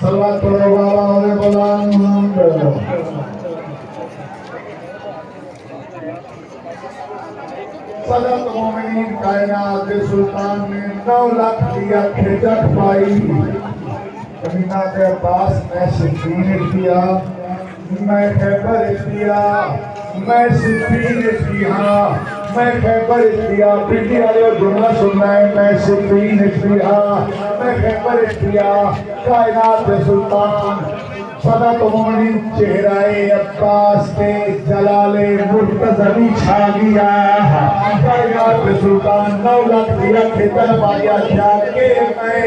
सलात पढ़ो वाला और बलान सदत मोमिनीन कायनात के सुल्तान ने 9 लाख दिया खिजक पाई कमीना के पास मैं सिद्दीन किया मैं खैबर दिया मैं सिद्दीन किया मैं खैबर दिया पिंडी वाले जुमला सुनना है मैं सिद्दीन किया मैं खैबर दिया कायनात के सुल्तान सदत मोमिनीन चेहराए अब्बास पे जलाले मुर्तज़वी छा गया कायनात के सुल्तान 9 लाख दिया खिजक पाया जाके मैं